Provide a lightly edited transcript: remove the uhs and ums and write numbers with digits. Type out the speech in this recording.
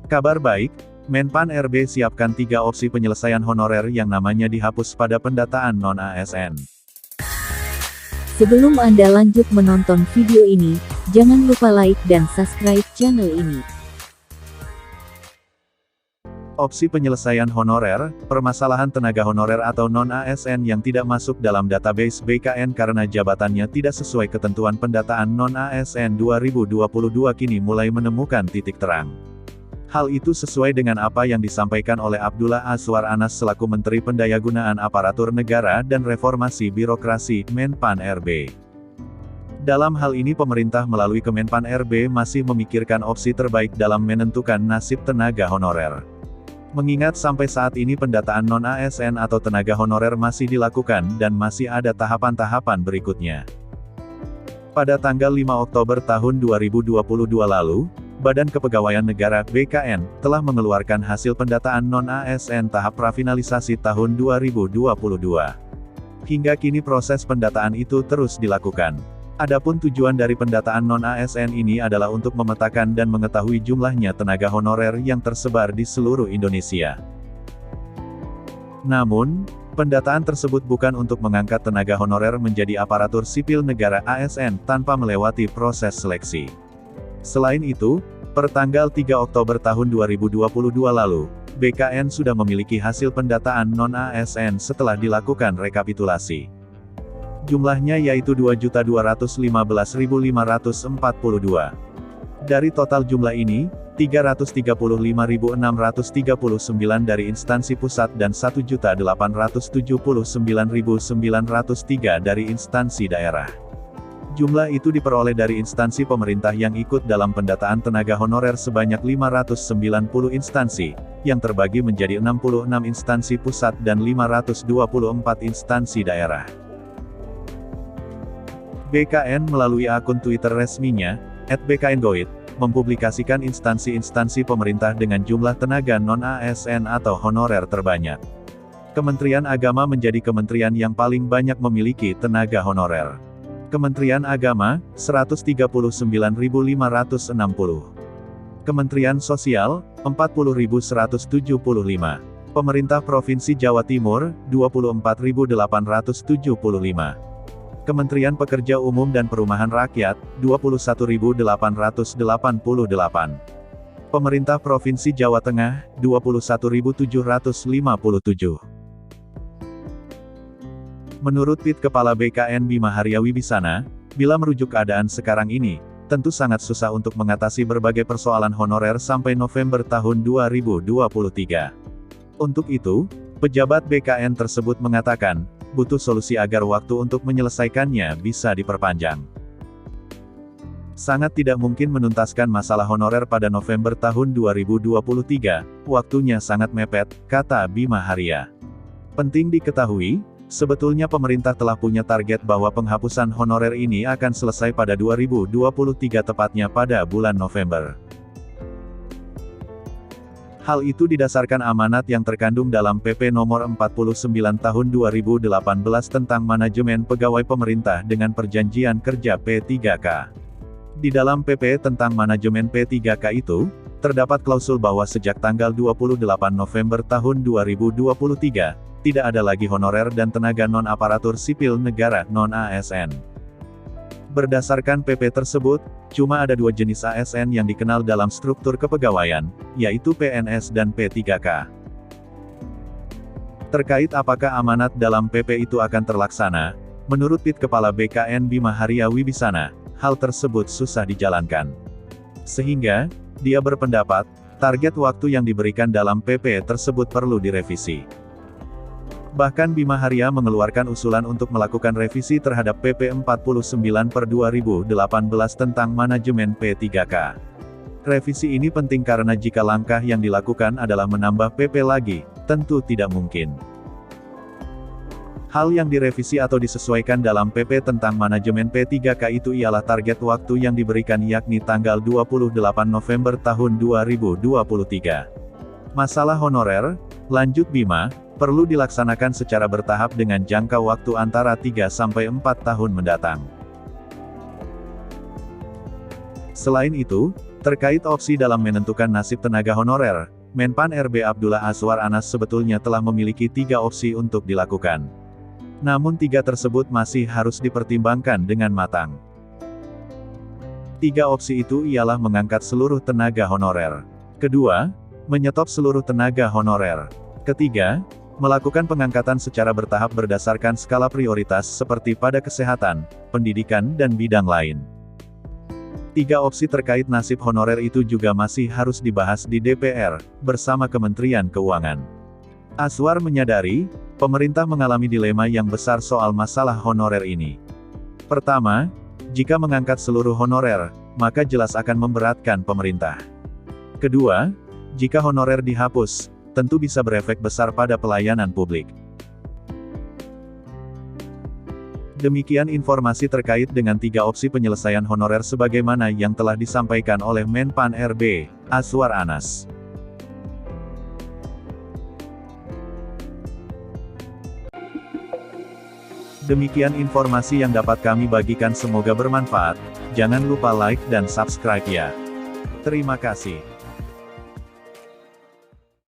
Kabar baik, Menpan RB siapkan 3 opsi penyelesaian honorer yang namanya dihapus pada pendataan non-ASN. Sebelum Anda lanjut menonton video ini, jangan lupa like dan subscribe channel ini. Opsi penyelesaian honorer, permasalahan tenaga honorer atau non-ASN yang tidak masuk dalam database BKN karena jabatannya tidak sesuai ketentuan pendataan non-ASN 2022 kini mulai menemukan titik terang. Hal itu sesuai dengan apa yang disampaikan oleh Abdullah Azwar Anas selaku Menteri Pendayagunaan Aparatur Negara dan Reformasi Birokrasi, Menpan RB. Dalam hal ini pemerintah melalui Kemenpan RB masih memikirkan opsi terbaik dalam menentukan nasib tenaga honorer. Mengingat sampai saat ini pendataan non-ASN atau tenaga honorer masih dilakukan dan masih ada tahapan-tahapan berikutnya. Pada tanggal 5 Oktober tahun 2022 lalu, Badan Kepegawaian Negara (BKN) telah mengeluarkan hasil pendataan non-ASN tahap prafinalisasi tahun 2022. Hingga kini proses pendataan itu terus dilakukan. Adapun tujuan dari pendataan non-ASN ini adalah untuk memetakan dan mengetahui jumlahnya tenaga honorer yang tersebar di seluruh Indonesia. Namun, pendataan tersebut bukan untuk mengangkat tenaga honorer menjadi aparatur sipil negara (ASN) tanpa melewati proses seleksi. Selain itu, per tanggal 3 Oktober tahun 2022 lalu, BKN sudah memiliki hasil pendataan non-ASN setelah dilakukan rekapitulasi. Jumlahnya yaitu 2.215.542. Dari total jumlah ini, 335.639 dari instansi pusat dan 1.879.903 dari instansi daerah. Jumlah itu diperoleh dari instansi pemerintah yang ikut dalam pendataan tenaga honorer sebanyak 590 instansi, yang terbagi menjadi 66 instansi pusat dan 524 instansi daerah. BKN melalui akun Twitter resminya, @bkngoid, mempublikasikan instansi-instansi pemerintah dengan jumlah tenaga non-ASN atau honorer terbanyak. Kementerian Agama menjadi kementerian yang paling banyak memiliki tenaga honorer. Kementerian Agama, 139.560. Kementerian Sosial, 40.175. Pemerintah Provinsi Jawa Timur, 24.875. Kementerian Pekerja Umum dan Perumahan Rakyat, 21.888. Pemerintah Provinsi Jawa Tengah, 21.757. Menurut PIT Kepala BKN Bima Haria Wibisana, bila merujuk keadaan sekarang ini, tentu sangat susah untuk mengatasi berbagai persoalan honorer sampai November tahun 2023. Untuk itu, pejabat BKN tersebut mengatakan, butuh solusi agar waktu untuk menyelesaikannya bisa diperpanjang. Sangat tidak mungkin menuntaskan masalah honorer pada November tahun 2023, waktunya sangat mepet, kata Bima Haria. Penting diketahui, sebetulnya pemerintah telah punya target bahwa penghapusan honorer ini akan selesai pada 2023 tepatnya pada bulan November. Hal itu didasarkan amanat yang terkandung dalam PP Nomor 49 Tahun 2018 tentang Manajemen Pegawai Pemerintah dengan Perjanjian Kerja P3K. Di dalam PP tentang Manajemen P3K itu, terdapat klausul bahwa sejak tanggal 28 November tahun 2023, tidak ada lagi honorer dan tenaga non-aparatur sipil negara non-ASN. Berdasarkan PP tersebut, cuma ada 2 jenis ASN yang dikenal dalam struktur kepegawaian, yaitu PNS dan P3K. Terkait apakah amanat dalam PP itu akan terlaksana, menurut PIT Kepala BKN Bima Haria Wibisana, hal tersebut susah dijalankan. Sehingga, dia berpendapat, target waktu yang diberikan dalam PP tersebut perlu direvisi. Bahkan Bima Haria mengeluarkan usulan untuk melakukan revisi terhadap PP 49/2018 tentang manajemen P3K. Revisi ini penting karena jika langkah yang dilakukan adalah menambah PP lagi, tentu tidak mungkin. Hal yang direvisi atau disesuaikan dalam PP tentang manajemen P3K itu ialah target waktu yang diberikan yakni tanggal 28 November tahun 2023. Masalah honorer, lanjut Bima, perlu dilaksanakan secara bertahap dengan jangka waktu antara 3-4 tahun mendatang. Selain itu, Terkait opsi dalam menentukan nasib tenaga honorer, Menpan RB Abdullah Azwar Anas sebetulnya telah memiliki 3 opsi untuk dilakukan. Namun 3 tersebut masih harus dipertimbangkan dengan matang. 3 opsi itu ialah mengangkat seluruh tenaga honorer. Kedua, menyetop seluruh tenaga honorer. Ketiga, melakukan pengangkatan secara bertahap berdasarkan skala prioritas seperti pada kesehatan, pendidikan dan bidang lain. 3 opsi terkait nasib honorer itu juga masih harus dibahas di DPR, bersama Kementerian Keuangan. Azwar menyadari, pemerintah mengalami dilema yang besar soal masalah honorer ini. Pertama, jika mengangkat seluruh honorer, maka jelas akan memberatkan pemerintah. Kedua, jika honorer dihapus, tentu bisa berefek besar pada pelayanan publik. Demikian informasi terkait dengan 3 opsi penyelesaian honorer sebagaimana yang telah disampaikan oleh Menpan RB, Azwar Anas. Demikian informasi yang dapat kami bagikan, semoga bermanfaat. Jangan lupa like dan subscribe ya. Terima kasih.